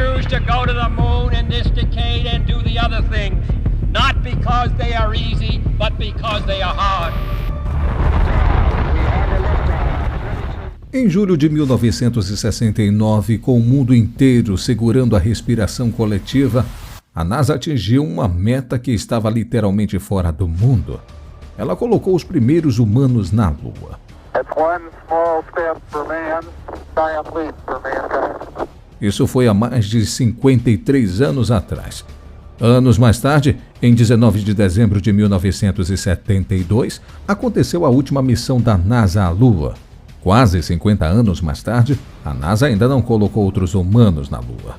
choose to go to the moon in this decade and do the other things, not because they are easy, but because they are hard. Em julho de 1969, com o mundo inteiro segurando a respiração coletiva, a NASA atingiu uma meta que estava literalmente fora do mundo. Ela colocou os primeiros humanos na Lua. Isso foi há mais de 53 anos atrás. Anos mais tarde, em 19 de dezembro de 1972, aconteceu a última missão da NASA à Lua. Quase 50 anos mais tarde, a NASA ainda não colocou outros humanos na Lua.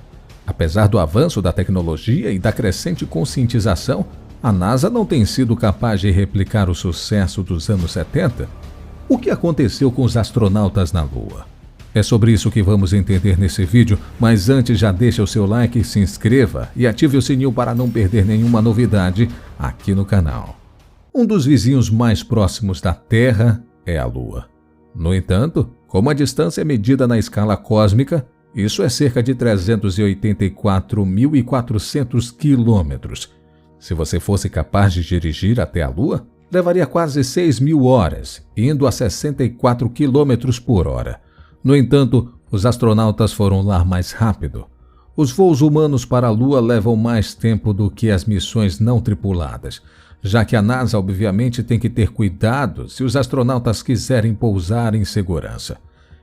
Apesar do avanço da tecnologia e da crescente conscientização, a NASA não tem sido capaz de replicar o sucesso dos anos 70. O que aconteceu com os astronautas na Lua? É sobre isso que vamos entender nesse vídeo, mas antes já deixa o seu like, se inscreva e ative o sininho para não perder nenhuma novidade aqui no canal. Um dos vizinhos mais próximos da Terra é a Lua. No entanto, como a distância é medida na escala cósmica, isso é cerca de 384.400 quilômetros. Se você fosse capaz de dirigir até a Lua, levaria quase 6.000 horas, indo a 64 quilômetros por hora. No entanto, os astronautas foram lá mais rápido. Os voos humanos para a Lua levam mais tempo do que as missões não tripuladas, já que a NASA obviamente tem que ter cuidado se os astronautas quiserem pousar em segurança.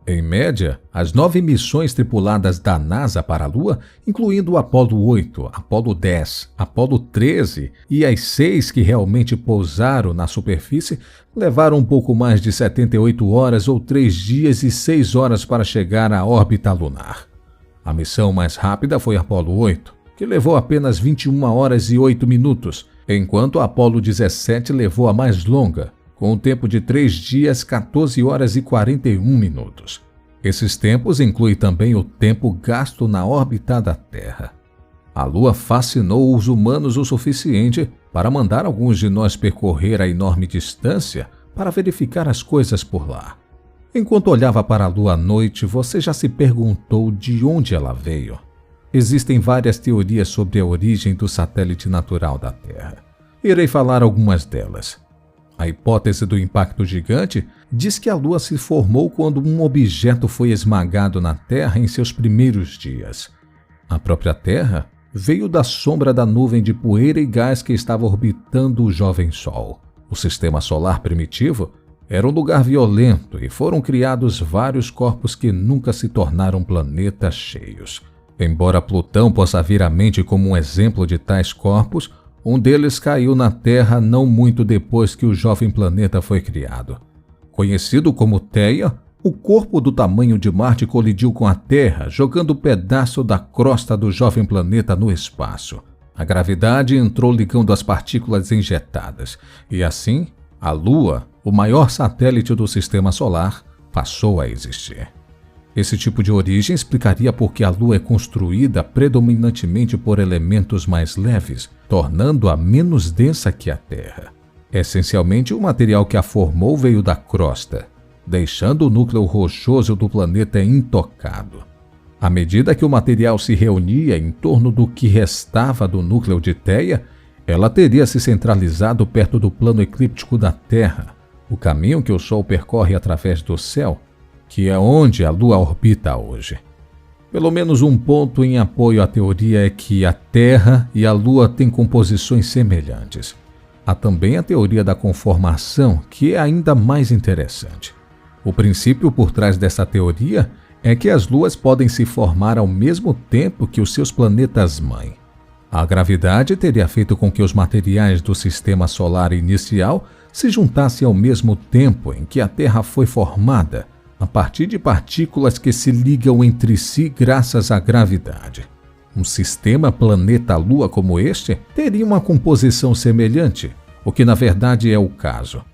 Em média, as 9 missões tripuladas da NASA para a Lua, incluindo o Apollo 8, Apollo 10, Apollo 13 e as 6 que realmente pousaram na superfície, levaram um pouco mais de 78 horas ou 3 dias e 6 horas para chegar à órbita lunar. A missão mais rápida foi a Apollo 8, que levou apenas 21 horas e 8 minutos, enquanto a Apollo 17 levou a mais longa, com um tempo de 3 dias, 14 horas e 41 minutos. Esses tempos incluem também o tempo gasto na órbita da Terra. A Lua fascinou os humanos o suficiente para mandar alguns de nós percorrer a enorme distância para verificar as coisas por lá. Enquanto olhava para a Lua à noite, você já se perguntou de onde ela veio? Existem várias teorias sobre a origem do satélite natural da Terra. Irei falar algumas delas. A hipótese do impacto gigante diz que a Lua se formou quando um objeto foi esmagado na Terra em seus primeiros dias. A própria Terra veio da sombra da nuvem de poeira e gás que estava orbitando o jovem Sol. O sistema solar primitivo era um lugar violento e foram criados vários corpos que nunca se tornaram planetas cheios. Embora Plutão possa vir à mente como um exemplo de tais corpos, um deles caiu na Terra não muito depois que o jovem planeta foi criado. Conhecido como Theia, o corpo do tamanho de Marte colidiu com a Terra, jogando um pedaço da crosta do jovem planeta no espaço. A gravidade entrou ligando as partículas injetadas, e assim, a Lua, o maior satélite do Sistema Solar, passou a existir. Esse tipo de origem explicaria por que a Lua é construída predominantemente por elementos mais leves, tornando-a menos densa que a Terra. Essencialmente, o material que a formou veio da crosta, deixando o núcleo rochoso do planeta intocado. À medida que o material se reunia em torno do que restava do núcleo de Theia, ela teria se centralizado perto do plano eclíptico da Terra, o caminho que o Sol percorre através do céu, que é onde a Lua orbita hoje. Pelo menos um ponto em apoio à teoria é que a Terra e a Lua têm composições semelhantes. Há também a teoria da conformação, que é ainda mais interessante. O princípio por trás dessa teoria é que as luas podem se formar ao mesmo tempo que os seus planetas-mãe. A gravidade teria feito com que os materiais do sistema solar inicial se juntassem ao mesmo tempo em que a Terra foi formada, a partir de partículas que se ligam entre si graças à gravidade. Um sistema planeta-lua como este teria uma composição semelhante, o que na verdade é o caso.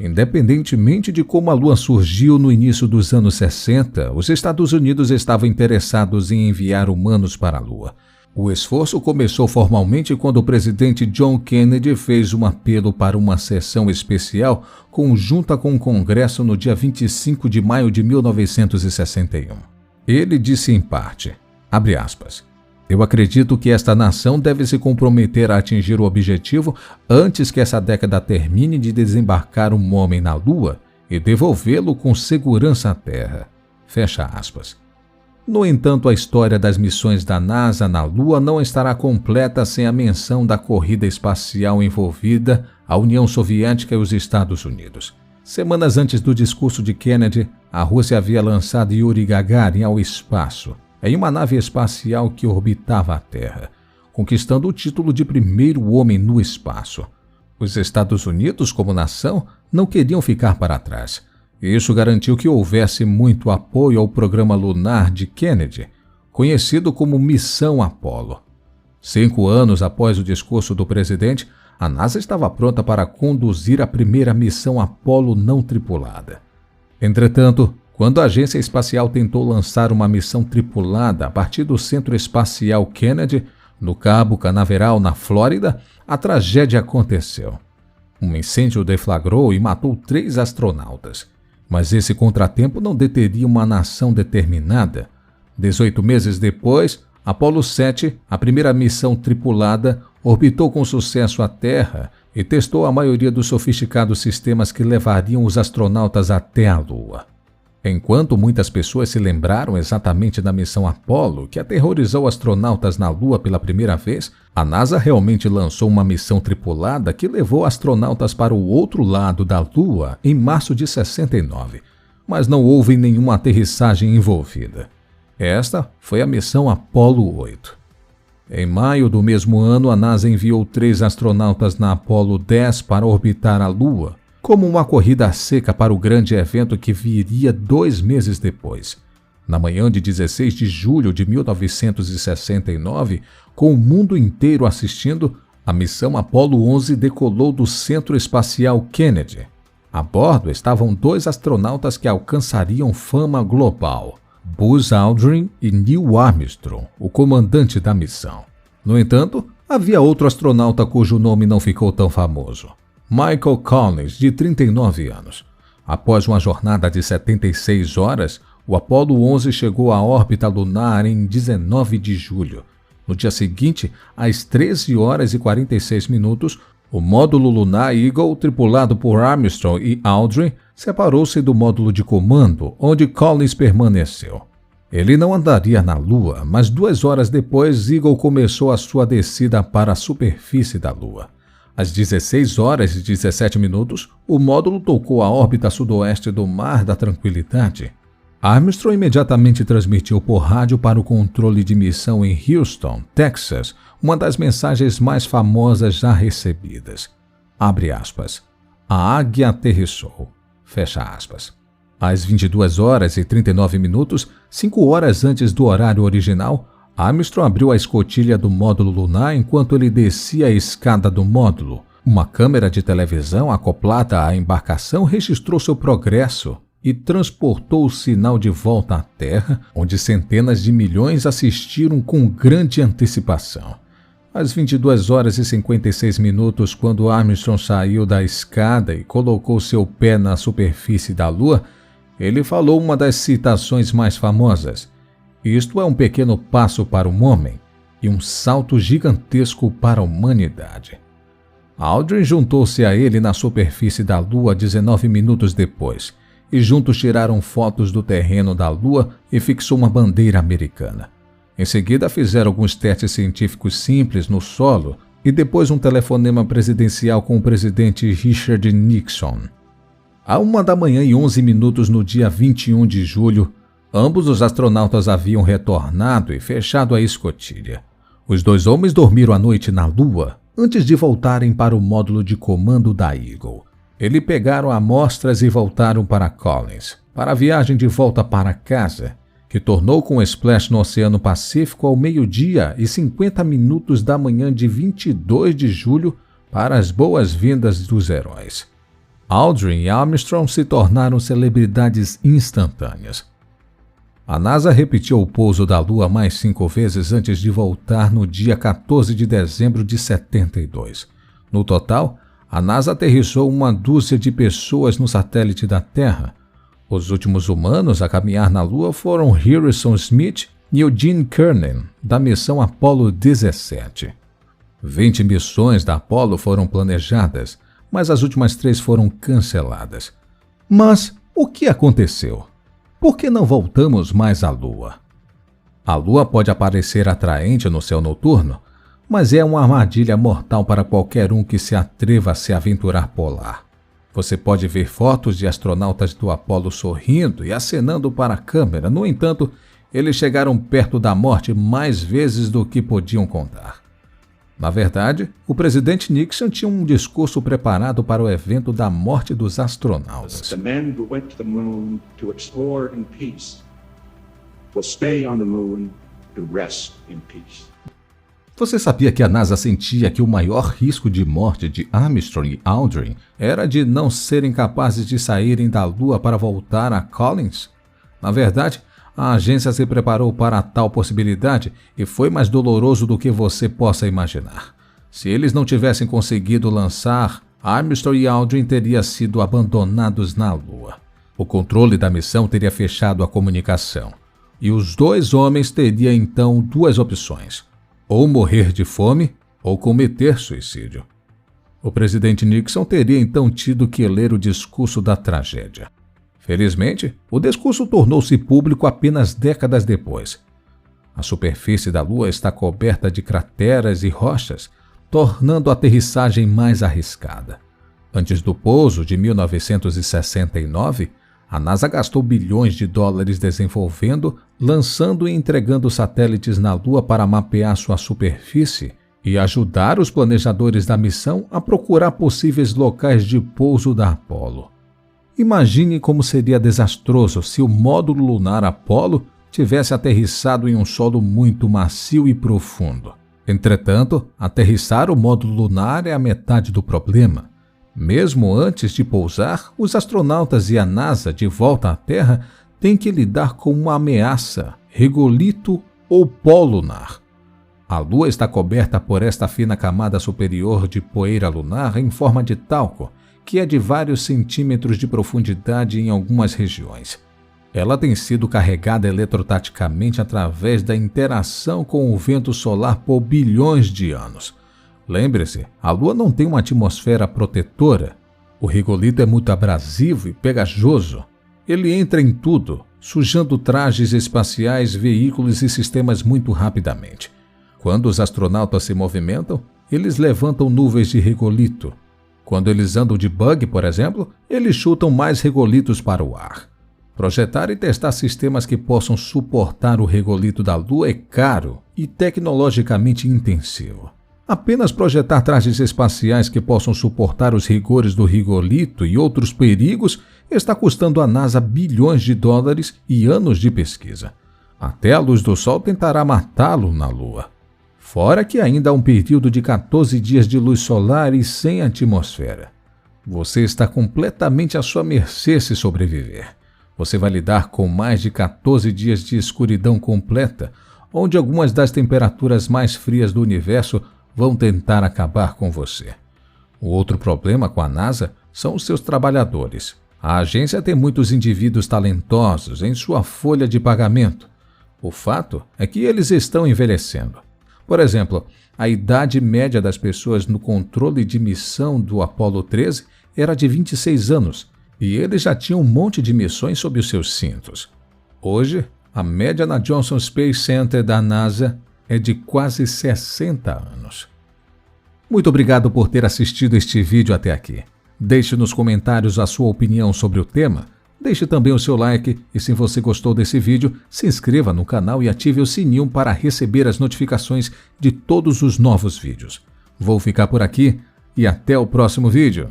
Independentemente de como a Lua surgiu no início dos anos 60, os Estados Unidos estavam interessados em enviar humanos para a Lua. O esforço começou formalmente quando o presidente John Kennedy fez um apelo para uma sessão especial conjunta com o Congresso no dia 25 de maio de 1961. Ele disse em parte, abre aspas, Eu acredito que esta nação deve se comprometer a atingir o objetivo antes que essa década termine de desembarcar um homem na Lua e devolvê-lo com segurança à Terra. Fecha aspas. No entanto, a história das missões da NASA na Lua não estará completa sem a menção da corrida espacial envolvida a União Soviética e os Estados Unidos. Semanas antes do discurso de Kennedy, a Rússia havia lançado Yuri Gagarin ao espaço, em uma nave espacial que orbitava a Terra, conquistando o título de primeiro homem no espaço. Os Estados Unidos, como nação, não queriam ficar para trás. Isso garantiu que houvesse muito apoio ao programa lunar de Kennedy, conhecido como Missão Apollo. 5 anos após o discurso do presidente, a NASA estava pronta para conduzir a primeira missão Apollo não tripulada. Entretanto, quando a agência espacial tentou lançar uma missão tripulada a partir do Centro Espacial Kennedy, no Cabo Canaveral, na Flórida, a tragédia aconteceu. Um incêndio deflagrou e matou 3 astronautas. Mas esse contratempo não deteria uma nação determinada. 18 meses depois, Apollo 7, a primeira missão tripulada, orbitou com sucesso a Terra e testou a maioria dos sofisticados sistemas que levariam os astronautas até a Lua. Enquanto muitas pessoas se lembraram exatamente da missão Apollo, que aterrorizou astronautas na Lua pela primeira vez, a NASA realmente lançou uma missão tripulada que levou astronautas para o outro lado da Lua em março de 69, mas não houve nenhuma aterrissagem envolvida. Esta foi a missão Apollo 8. Em maio do mesmo ano, a NASA enviou 3 astronautas na Apollo 10 para orbitar a Lua, como uma corrida seca para o grande evento que viria 2 meses depois. Na manhã de 16 de julho de 1969, com o mundo inteiro assistindo, a missão Apollo 11 decolou do Centro Espacial Kennedy. A bordo estavam 2 astronautas que alcançariam fama global, Buzz Aldrin e Neil Armstrong, o comandante da missão. No entanto, havia outro astronauta cujo nome não ficou tão famoso. Michael Collins, de 39 anos. Após uma jornada de 76 horas, o Apollo 11 chegou à órbita lunar em 19 de julho. No dia seguinte, às 13 horas e 46 minutos, o módulo lunar Eagle, tripulado por Armstrong e Aldrin, separou-se do módulo de comando, onde Collins permaneceu. Ele não andaria na Lua, mas 2 horas depois, Eagle começou a sua descida para a superfície da Lua. Às 16 horas e 17 minutos, o módulo tocou a órbita sudoeste do Mar da Tranquilidade. Armstrong imediatamente transmitiu por rádio para o controle de missão em Houston, Texas, uma das mensagens mais famosas já recebidas. Abre aspas. A águia aterrissou. Fecha aspas. Às 22 horas e 39 minutos, 5 horas antes do horário original, Armstrong abriu a escotilha do módulo lunar enquanto ele descia a escada do módulo. Uma câmera de televisão acoplada à embarcação registrou seu progresso e transportou o sinal de volta à Terra, onde centenas de milhões assistiram com grande antecipação. Às 22 horas e 56 minutos, quando Armstrong saiu da escada e colocou seu pé na superfície da Lua, ele falou uma das citações mais famosas. Isto é um pequeno passo para um homem e um salto gigantesco para a humanidade. Aldrin juntou-se a ele na superfície da Lua 19 minutos depois, e juntos tiraram fotos do terreno da Lua e fixou uma bandeira americana. Em seguida fizeram alguns testes científicos simples no solo e depois um telefonema presidencial com o presidente Richard Nixon. À 1h11 no dia 21 de julho, ambos os astronautas haviam retornado e fechado a escotilha. Os 2 homens dormiram a noite na Lua antes de voltarem para o módulo de comando da Eagle. Eles pegaram amostras e voltaram para Collins, para a viagem de volta para casa, que tornou com o splash no Oceano Pacífico ao 12h50 da manhã de 22 de julho para as boas-vindas dos heróis. Aldrin e Armstrong se tornaram celebridades instantâneas. A NASA repetiu o pouso da Lua mais 5 vezes antes de voltar no dia 14 de dezembro de 72. No total, a NASA aterrissou 12 de pessoas no satélite da Terra. Os últimos humanos a caminhar na Lua foram Harrison Smith, Eugene Cernan, da missão Apollo 17. 20 missões da Apollo foram planejadas, mas as últimas 3 foram canceladas. Mas o que aconteceu? Por que não voltamos mais à Lua? A Lua pode parecer atraente no céu noturno, mas é uma armadilha mortal para qualquer um que se atreva a se aventurar por lá. Você pode ver fotos de astronautas do Apollo sorrindo e acenando para a câmera. No entanto, eles chegaram perto da morte mais vezes do que podiam contar. Na verdade, o presidente Nixon tinha um discurso preparado para o evento da morte dos astronautas. The men who went to the moon to explore in peace will stay on the moon to rest in peace. Você sabia que a NASA sentia que o maior risco de morte de Armstrong e Aldrin era de não serem capazes de saírem da Lua para voltar a Collins? Na verdade, a agência se preparou para tal possibilidade e foi mais doloroso do que você possa imaginar. Se eles não tivessem conseguido lançar, Armstrong e Aldrin teriam sido abandonados na Lua. O controle da missão teria fechado a comunicação. E os 2 homens teriam então 2 opções: ou morrer de fome ou cometer suicídio. O presidente Nixon teria então tido que ler o discurso da tragédia. Felizmente, o discurso tornou-se público apenas décadas depois. A superfície da Lua está coberta de crateras e rochas, tornando a aterrissagem mais arriscada. Antes do pouso de 1969, a NASA gastou bilhões de dólares desenvolvendo, lançando e entregando satélites na Lua para mapear sua superfície e ajudar os planejadores da missão a procurar possíveis locais de pouso da Apollo. Imagine como seria desastroso se o módulo lunar Apollo tivesse aterrissado em um solo muito macio e profundo. Entretanto, aterrissar o módulo lunar é a metade do problema. Mesmo antes de pousar, os astronautas e a NASA de volta à Terra têm que lidar com uma ameaça, regolito ou pó lunar. A Lua está coberta por esta fina camada superior de poeira lunar em forma de talco, que é de vários centímetros de profundidade em algumas regiões. Ela tem sido carregada eletrotaticamente através da interação com o vento solar por bilhões de anos. Lembre-se, a Lua não tem uma atmosfera protetora. O regolito é muito abrasivo e pegajoso. Ele entra em tudo, sujando trajes espaciais, veículos e sistemas muito rapidamente. Quando os astronautas se movimentam, eles levantam nuvens de regolito. Quando eles andam de bug, por exemplo, eles chutam mais regolitos para o ar. Projetar e testar sistemas que possam suportar o regolito da Lua é caro e tecnologicamente intensivo. Apenas projetar trajes espaciais que possam suportar os rigores do regolito e outros perigos está custando à NASA bilhões de dólares e anos de pesquisa. Até a luz do Sol tentará matá-lo na Lua. Fora que ainda há um período de 14 dias de luz solar e sem atmosfera. Você está completamente à sua mercê se sobreviver. Você vai lidar com mais de 14 dias de escuridão completa, onde algumas das temperaturas mais frias do universo vão tentar acabar com você. O outro problema com a NASA são os seus trabalhadores. A agência tem muitos indivíduos talentosos em sua folha de pagamento. O fato é que eles estão envelhecendo. Por exemplo, a idade média das pessoas no controle de missão do Apollo 13 era de 26 anos, e eles já tinham um monte de missões sob os seus cintos. Hoje, a média na Johnson Space Center da NASA é de quase 60 anos. Muito obrigado por ter assistido este vídeo até aqui. Deixe nos comentários a sua opinião sobre o tema. Deixe também o seu like e, se você gostou desse vídeo, se inscreva no canal e ative o sininho para receber as notificações de todos os novos vídeos. Vou ficar por aqui e até o próximo vídeo.